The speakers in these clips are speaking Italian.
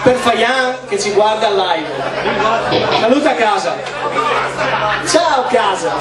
per Fayan che ci guarda al live. Saluta casa. Ciao casa.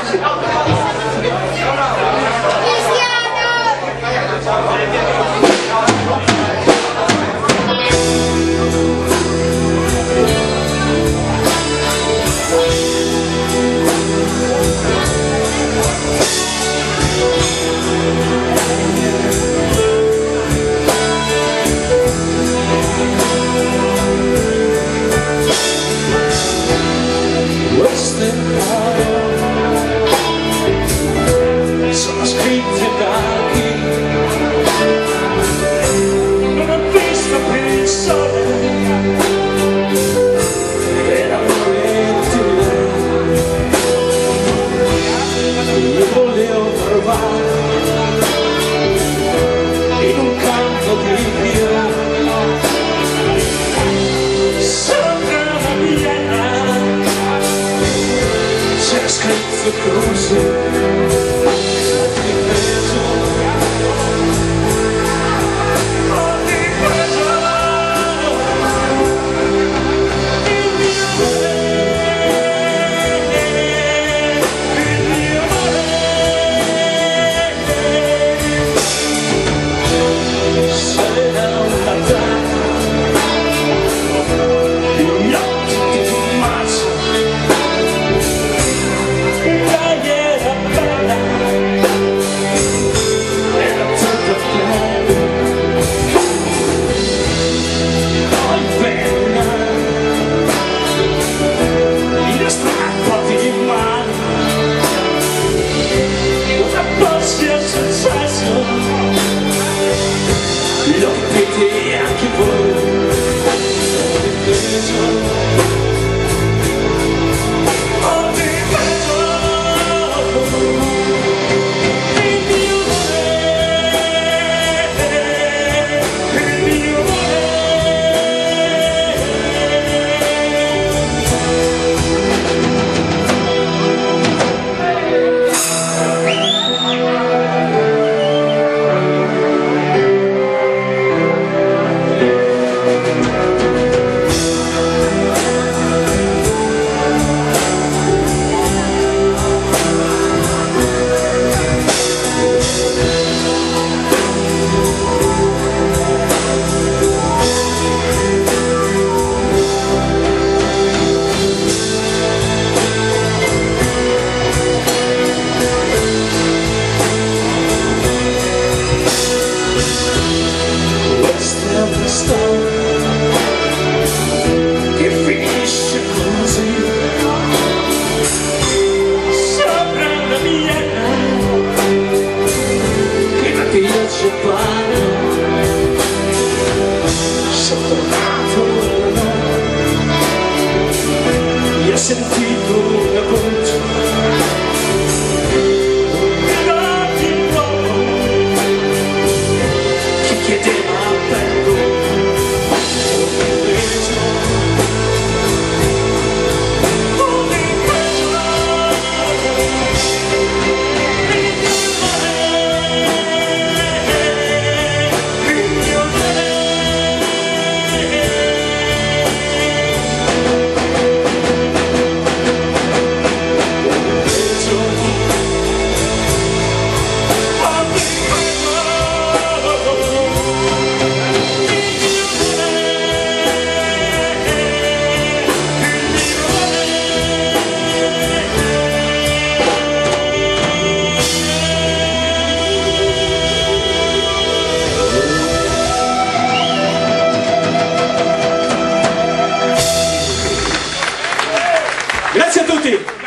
Sono scritte da chi non ha visto più il sole per amore di lei. Io volevo trovare in un campo di via sopra la Vienna, c'era scritto così. Lo capite anche voi. Che finisce così sopra la Vienna, che la pioggia parla, sono tornato e ho sentito una voce che chiedeva perdono. Grazie a tutti!